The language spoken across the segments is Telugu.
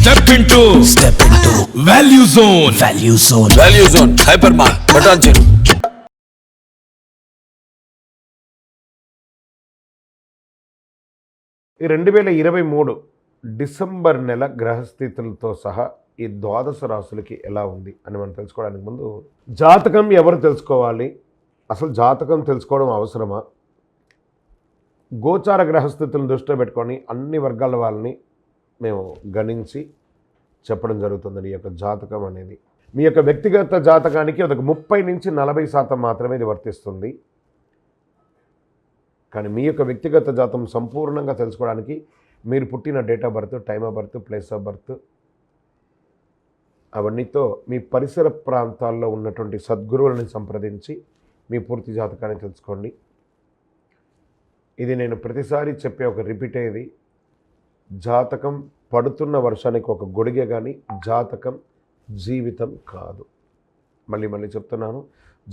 Step into Value Zone. Value Zone. Hypermart. Patanjali. ఈ 2023 డిసెంబర్ నెల గ్రహస్థితులతో సహా ఈ ద్వాదశ రాశులకి ఎలా ఉంది అని మనం తెలుసుకోవడానికి ముందు జాతకం ఎవరు తెలుసుకోవాలి, అసలు జాతకం తెలుసుకోవడం అవసరమా, గోచార గ్రహస్థితులను దృష్టిలో పెట్టుకొని అన్ని వర్గాల వాళ్ళని మేము గణించి చెప్పడం జరుగుతుంది. ఈ యొక్క జాతకం అనేది మీ యొక్క వ్యక్తిగత జాతకానికి ఒక 30 నుంచి 40% మాత్రమే ఇది వర్తిస్తుంది. కానీ మీ యొక్క వ్యక్తిగత జాతం సంపూర్ణంగా తెలుసుకోవడానికి మీరు పుట్టిన date of birth, time of birth, place of birth అవన్నీతో మీ పరిసర ప్రాంతాల్లో ఉన్నటువంటి సద్గురువులను సంప్రదించి మీ పూర్తి జాతకాన్ని తెలుసుకోండి. ఇది నేను ప్రతిసారి చెప్పే ఒక రిపీట్ అయ్యేది, జాతకం పడుతున్న వర్షానికి ఒక గొడిగే కానీ జాతకం జీవితం కాదు. మళ్ళీ చెప్తున్నాను,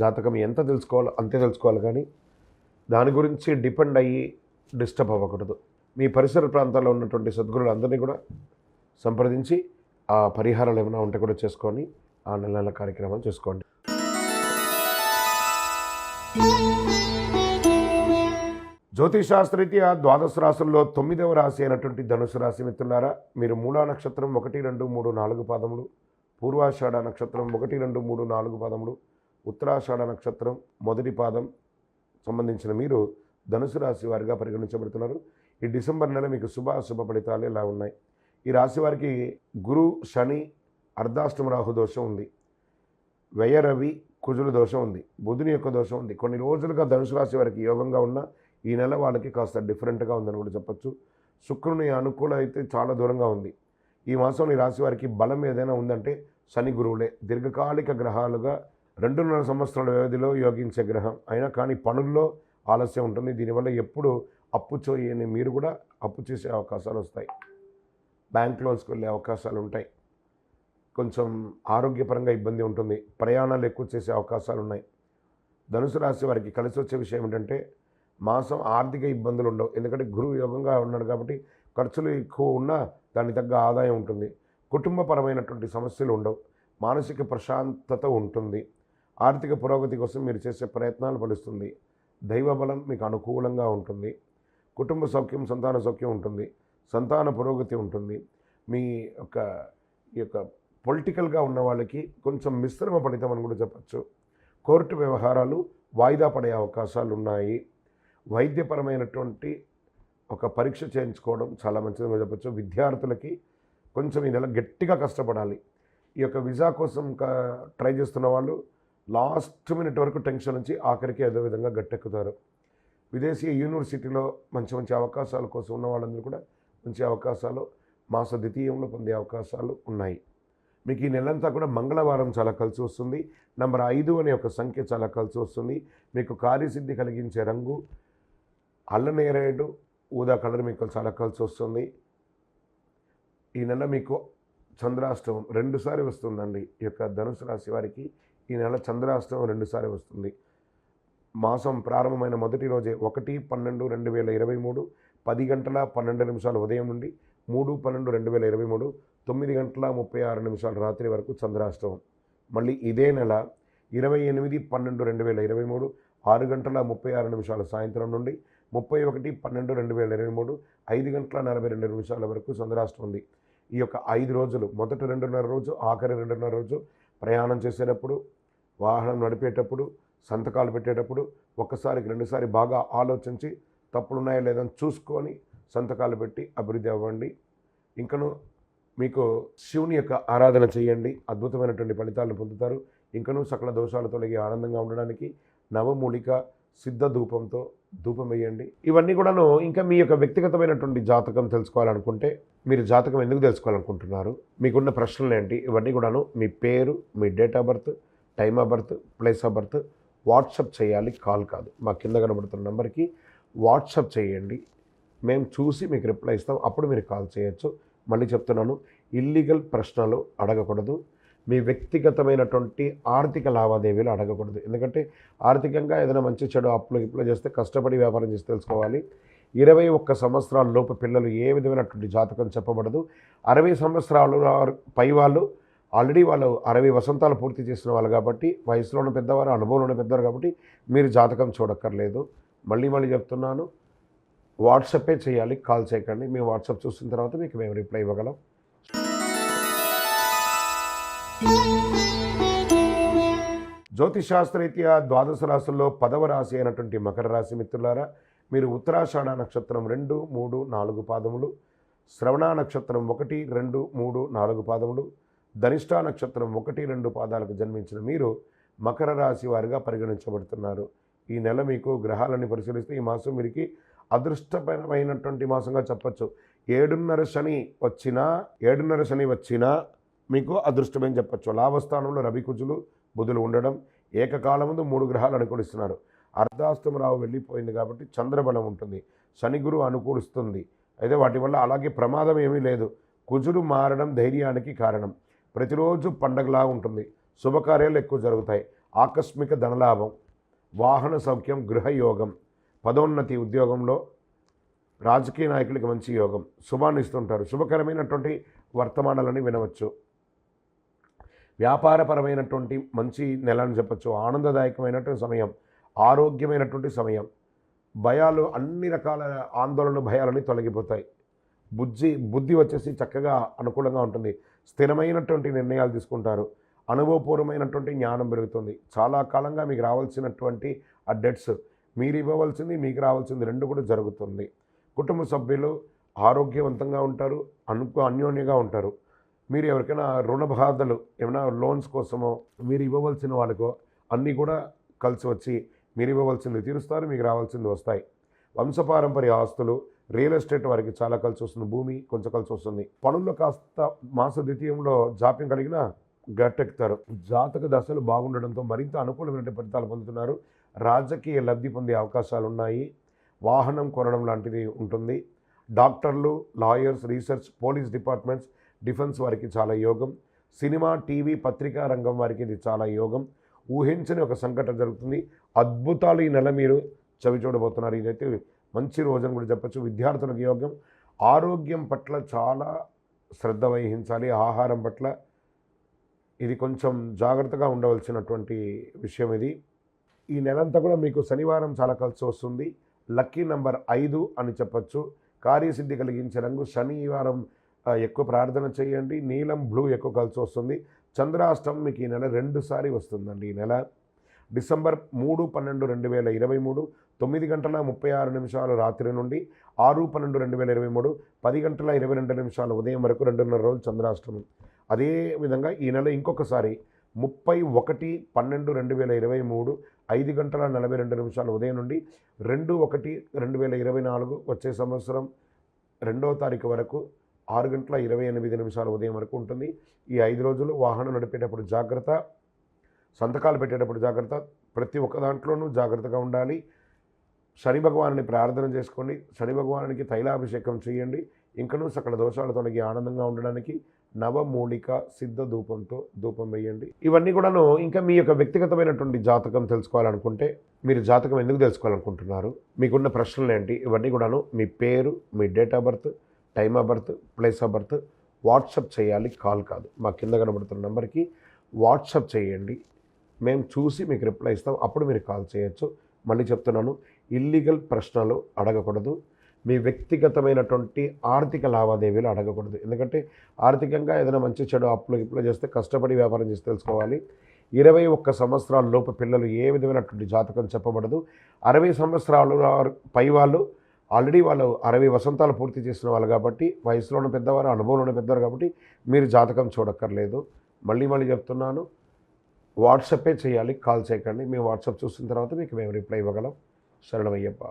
జాతకం ఎంత తెలుసుకోవాలో అంతే తెలుసుకోవాలి, కానీ దాని గురించి డిపెండ్ అయ్యి డిస్టర్బ్ అవ్వకూడదు. మీ పరిసర ప్రాంతాల్లో ఉన్నటువంటి సద్గురులు అందరినీ కూడా సంప్రదించి ఆ పరిహారాలు ఏమైనా ఉంటే కూడా చేసుకొని ఆ నెల కార్యక్రమాలు చేసుకోండి. జ్యోతిషాస్త్రరీత్యా ద్వాదశ రాశుల్లో 9వ రాశి అయినటువంటి ధనుసు రాశి మిత్రులారా, మీరు మూలా నక్షత్రం 1, 2, 3, 4 పాదములు, పూర్వాషాఢ నక్షత్రం 1, 2, 3, 4 పాదములు, ఉత్తరాషాఢ నక్షత్రం 1 పాదం సంబంధించిన మీరు ధనుసు రాశి వారిగా పరిగణించబడుతున్నారు. ఈ డిసెంబర్ నెల మీకు శుభ ఫలితాలు ఎలా ఉన్నాయి? ఈ రాశి వారికి గురు శని అర్ధాష్టమ రాహు దోషం ఉంది, వ్యయ రవి కుజుల దోషం ఉంది, బుధుని యొక్క దోషం ఉంది. కొన్ని రోజులుగా ధనుసు రాశి వారికి యోగంగా ఉన్న ఈ నెల వాళ్ళకి కాస్త డిఫరెంట్గా ఉందని కూడా చెప్పచ్చు. శుక్రుని అనుకూల అయితే చాలా దూరంగా ఉంది. ఈ మాసం ఈ రాశి వారికి బలం ఏదైనా ఉందంటే శని గురువులే. దీర్ఘకాలిక గ్రహాలుగా 2.5 సంవత్సరాల వ్యవధిలో యోగించే గ్రహం అయినా కానీ పనుల్లో ఆలస్యం ఉంటుంది. దీనివల్ల ఎప్పుడు అప్పు చేయని మీరు కూడా అప్పు చేసే అవకాశాలు వస్తాయి, బ్యాంక్ లోన్స్కి వెళ్ళే అవకాశాలు ఉంటాయి, కొంచెం ఆరోగ్యపరంగా ఇబ్బంది ఉంటుంది, ప్రయాణాలు ఎక్కువ చేసే అవకాశాలు ఉన్నాయి. ధనుసు రాశి వారికి కలిసి వచ్చే విషయం ఏంటంటే మాసం ఆర్థిక ఇబ్బందులు ఉండవు, ఎందుకంటే గురువు యోగంగా ఉన్నాడు కాబట్టి ఖర్చులు ఎక్కువ ఉన్నా దానికి తగ్గ ఆదాయం ఉంటుంది. కుటుంబపరమైనటువంటి సమస్యలు ఉండవు, మానసిక ప్రశాంతత ఉంటుంది. ఆర్థిక పురోగతి కోసం మీరు చేసే ప్రయత్నాలు ఫలిస్తుంది. దైవబలం మీకు అనుకూలంగా ఉంటుంది. కుటుంబ సౌఖ్యం, సంతాన సౌఖ్యం ఉంటుంది, సంతాన పురోగతి ఉంటుంది. మీ ఈ యొక్క పొలిటికల్గా ఉన్న వాళ్ళకి కొంచెం మిశ్రమ ఫలితం అని కూడా చెప్పచ్చు. కోర్టు వ్యవహారాలు వాయిదా పడే అవకాశాలు ఉన్నాయి. వైద్యపరమైనటువంటి ఒక పరీక్ష చేయించుకోవడం చాలా మంచిదని చెప్పచ్చు. విద్యార్థులకి కొంచెం ఈ నెల గట్టిగా కష్టపడాలి. ఈ యొక్క వీసా కోసం ట్రై చేస్తున్న వాళ్ళు లాస్ట్ మినిట్ వరకు టెన్షన్ నుంచి ఆఖరికి ఏదో విధంగా గట్టెక్కుతారు. విదేశీ యూనివర్సిటీలో మంచి అవకాశాల కోసం ఉన్న వాళ్ళందరూ కూడా మంచి అవకాశాలు మాస ద్వితీయంలో పొందే అవకాశాలు ఉన్నాయి. మీకు ఈ నెలంతా కూడా మంగళవారం చాలా కలిసి వస్తుంది. నంబర్ 5 అనే ఒక సంఖ్య చాలా కలిసి వస్తుంది. మీకు కార్యసిద్ధి కలిగించే రంగు అల్లనేరేడు ఊదా కలర్ మీకు చాలా కలిసి వస్తుంది. ఈ నెల మీకు చంద్రాష్టమం 2 సార్లు వస్తుందండి. ఈ యొక్క ధనుసు రాశి వారికి ఈ నెల చంద్రాష్టమం 2 సార్లు వస్తుంది. మాసం ప్రారంభమైన మొదటి రోజే 1/12/2023 10 గంటల 12 నిమిషాలు ఉదయం నుండి 3/12/2023 9 గంటల 36 నిమిషాలు రాత్రి వరకు చంద్రాష్టమం. మళ్ళీ ఇదే నెల 28/12/2023 6 గంటల 36 నిమిషాలు సాయంత్రం నుండి 31/12/2023 5 గంటల 42 నిమిషాల వరకు చంద్రాష్టమం ఉంది. ఈ యొక్క 5 రోజులు, మొదటి 2.5 రోజు, ఆఖరి 2.5 రోజు ప్రయాణం చేసేటప్పుడు, వాహనం నడిపేటప్పుడు, సంతకాలు పెట్టేటప్పుడు ఒక్కసారికి 2 సారి బాగా ఆలోచించి తప్పులున్నాయో లేదని చూసుకొని సంతకాలు పెట్టి అభివృద్ధి అవ్వండి. ఇంకను మీకు శివుని యొక్క ఆరాధన చేయండి, అద్భుతమైనటువంటి ఫలితాలను పొందుతారు. ఇంకనూ సకల దోషాలు తొలగి ఆనందంగా ఉండడానికి నవమూలిక సిద్ధ ధూపంతో ధూపం వేయండి. ఇవన్నీ కూడాను ఇంకా మీ యొక్క వ్యక్తిగతమైనటువంటి జాతకం తెలుసుకోవాలనుకుంటే మీరు జాతకం ఎందుకు తెలుసుకోవాలనుకుంటున్నారు, మీకున్న ప్రశ్నలు ఏంటి, ఇవన్నీ కూడాను మీ పేరు, మీ date of birth, time of birth, place of birth WhatsApp చేయాలి, కాల్ కాదు. మా కింద కనబడుతున్న నెంబర్కి వాట్సాప్ చేయండి, మేము చూసి మీకు రిప్లై ఇస్తాం, అప్పుడు మీరు కాల్ చేయొచ్చు. మళ్ళీ చెప్తున్నాను, ఇల్లీగల్ ప్రశ్నలు అడగకూడదు, మీ వ్యక్తిగతమైనటువంటి ఆర్థిక లావాదేవీలు అడగకూడదు. ఎందుకంటే ఆర్థికంగా ఏదైనా మంచి చెడు అప్పులు చేస్తే కష్టపడి వ్యాపారం చేసి తెలుసుకోవాలి. 21 సంవత్సరాల లోపు పిల్లలు ఏ విధమైనటువంటి జాతకం చెప్పబడదు. 60 సంవత్సరాలు పై వాళ్ళు ఆల్రెడీ వాళ్ళు 60 వసంతాలు పూర్తి చేసిన వాళ్ళు కాబట్టి, వయసులో ఉన్న పెద్దవారు, అనుభవంలో ఉన్న పెద్దవారు కాబట్టి మీరు జాతకం చూడక్కర్లేదు. మళ్ళీ చెప్తున్నాను, వాట్సాపే చేయాలి, కాల్ చేయకండి. మేము వాట్సాప్ చూసిన తర్వాత మీకు మేము రిప్లై ఇవ్వగలం. జ్యోతిషాస్త్రరీత్యా ద్వాదశ రాశుల్లో 10వ రాశి అయినటువంటి మకర రాశి మిత్రులారా, మీరు ఉత్తరాషాఢ నక్షత్రం 2, 3, 4 పాదములు, శ్రవణ నక్షత్రం 1, 2, 3, 4 పాదములు, ధనిష్ఠా నక్షత్రం 1, 2 పాదాలకు జన్మించిన మీరు మకర రాశి వారిగా పరిగణించబడుతున్నారు. ఈ నెల మీకు గ్రహాలని పరిశీలిస్తే ఈ మాసం వీరికి అదృష్టపరమైనటువంటి మాసంగా చెప్పచ్చు. 7.5 శని వచ్చినా మీకు అదృష్టమని చెప్పచ్చు. లాభస్థానంలో రవి కుజులు బుధులు ఉండడం, ఏకకాలముందు 3 గ్రహాలు అనుకూలిస్తున్నారు. అర్ధాష్టమ రావు వెళ్ళిపోయింది కాబట్టి చంద్రబలం ఉంటుంది. శని గురు అనుకూలిస్తుంది. అయితే వాటి వల్ల అలాగే ప్రమాదం ఏమీ లేదు. కుజుడు మారడం ధైర్యానికి కారణం. ప్రతిరోజు పండగలా ఉంటుంది. శుభకార్యాలు ఎక్కువ జరుగుతాయి. ఆకస్మిక ధనలాభం, వాహన సౌఖ్యం, గృహయోగం, పదోన్నతి, ఉద్యోగంలో రాజకీయ నాయకులకి మంచి యోగం, శుభాన్ని ఇస్తుంటారు. శుభకరమైనటువంటి వర్తమానాలని వినవచ్చు. వ్యాపారపరమైనటువంటి మంచి నెల అని చెప్పచ్చు. ఆనందదాయకమైనటువంటి సమయం, ఆరోగ్యమైనటువంటి సమయం. భయాలు, అన్ని రకాల ఆందోళనలు, భయాలని తొలగిపోతాయి. బుద్ధి వచ్చేసి చక్కగా అనుకూలంగా ఉంటుంది. స్థిరమైనటువంటి నిర్ణయాలు తీసుకుంటారు. అనుభవపూర్వమైనటువంటి జ్ఞానం పెరుగుతుంది. చాలా కాలంగా మీకు రావాల్సినటువంటి ఆ డెట్స్, మీరు ఇవ్వవలసింది మీకు రావాల్సింది రెండు కూడా జరుగుతుంది. కుటుంబ సభ్యులు ఆరోగ్యవంతంగా ఉంటారు, అన్యోన్యంగా ఉంటారు. మీరు ఎవరికైనా రుణ బాధలు, ఏమైనా లోన్స్ కోసమో మీరు ఇవ్వవలసిన వాళ్ళకో అన్నీ కూడా కలిసి వచ్చి మీరు ఇవ్వవలసింది తీరుస్తారు, మీకు రావాల్సింది వస్తాయి. వంశపారంపర్య ఆస్తులు, రియల్ ఎస్టేట్ వారికి చాలా కలిసి వస్తుంది. భూమి కొంచెం కలిసి వస్తుంది. పనుల్లో కాస్త మాస ద్వితీయంలో జాప్యం కలిగిన గట్టెక్కుతారు. జాతక దశలు బాగుండడంతో మరింత అనుకూలమైన ఫలితాలు పొందుతున్నారు. రాజకీయ లబ్ధి పొందే అవకాశాలు ఉన్నాయి. వాహనం కొనడం లాంటిది ఉంటుంది. డాక్టర్లు, lawyers, research, police departments, defence వారికి చాలా యోగం. సినిమా, టీవీ, పత్రికా రంగం వారికి ఇది చాలా యోగం. ఊహించని ఒక సంఘటన జరుగుతుంది. అద్భుతాలు ఈ నెల మీరు చవి చూడబోతున్నారు. ఇదైతే మంచి రోజుని కూడా చెప్పచ్చు. విద్యార్థులకు యోగం. ఆరోగ్యం పట్ల చాలా శ్రద్ధ వహించాలి. ఆహారం పట్ల ఇది కొంచెం జాగ్రత్తగా ఉండవలసినటువంటి విషయం ఇది. ఈ నెలంతా కూడా మీకు శనివారం చాలా కలిసి వస్తుంది. లక్కీ నెంబర్ 5 అని చెప్పచ్చు. కార్యసిద్ధి కలిగించే రంగు శనివారం ఎక్కువ ప్రార్థన చేయండి. నీలం, బ్లూ ఎక్కువ కలిసి వస్తుంది. చంద్రాష్టమం మీకు ఈ నెల 2 సారి వస్తుందండి. ఈ నెల డిసెంబర్ 3/12/2023 9:36 రాత్రి నుండి 6/12/2023 10:22 ఉదయం వరకు 2.5 రోజులు చంద్రాష్టమం. అదేవిధంగా ఈ నెల ఇంకొకసారి 31/12/2023 5:42 ఉదయం నుండి 2/1/2024 వచ్చే సంవత్సరం 2వ తారీఖు వరకు 6:28 ఉదయం వరకు ఉంటుంది. ఈ 5 రోజులు వాహనం నడిపేటప్పుడు జాగ్రత్త, సంతకాలు పెట్టేటప్పుడు జాగ్రత్త, ప్రతి ఒక్క దాంట్లోనూ జాగ్రత్తగా ఉండాలి. శని భగవానుని ప్రార్థన చేసుకోండి. శని భగవానునికి తైలాభిషేకం చేయండి. ఇంకనూ సకల దోషాలు తొలగి ఆనందంగా ఉండడానికి నవమూలిక సిద్ధ ధూపంతో ధూపం వేయండి. ఇవన్నీ కూడాను ఇంకా మీ యొక్క వ్యక్తిగతమైనటువంటి జాతకం తెలుసుకోవాలనుకుంటే, మీరు జాతకం ఎందుకు తెలుసుకోవాలనుకుంటున్నారు, మీకున్న ప్రశ్నలు ఏంటి, ఇవన్నీ కూడాను మీ పేరు, మీ date of birth, time of birth, place of birth WhatsApp చేయాలి, కాల్ కాదు. మా కింద కనబడుతున్న నెంబర్కి వాట్సాప్ చేయండి. మేము చూసి మీకు రిప్లై ఇస్తాం. అప్పుడు మీరు కాల్ చేయొచ్చు. మళ్ళీ చెప్తున్నాను, ఇల్లీగల్ ప్రశ్నలు అడగకూడదు. మీ వ్యక్తిగతమైనటువంటి ఆర్థిక లావాదేవీలు అడగకూడదు. ఎందుకంటే ఆర్థికంగా ఏదైనా మంచి చెడు అప్పులు చేస్తే కష్టపడి వ్యాపారం చేసి తెలుసుకోవాలి. 21 సంవత్సరాల లోపు పిల్లలు ఏ విధమైనటువంటి జాతకం చెప్పబడదు. 60 సంవత్సరాలు పై వాళ్ళు ఆల్రెడీ వాళ్ళు 60 వసంతాలు పూర్తి చేసిన వాళ్ళు కాబట్టి, వయసులో ఉన్న పెద్దవారు, అనుభవంలో ఉన్న పెద్దవారు కాబట్టి మీరు జాతకం చూడక్కర్లేదు. మళ్ళీ చెప్తున్నాను, వాట్సాపే చేయాలి, కాల్ చేయకండి. మేము వాట్సాప్ చూసిన తర్వాత మీకు మేము రిప్లై ఇవ్వగలం. శరణమయ్యప్ప.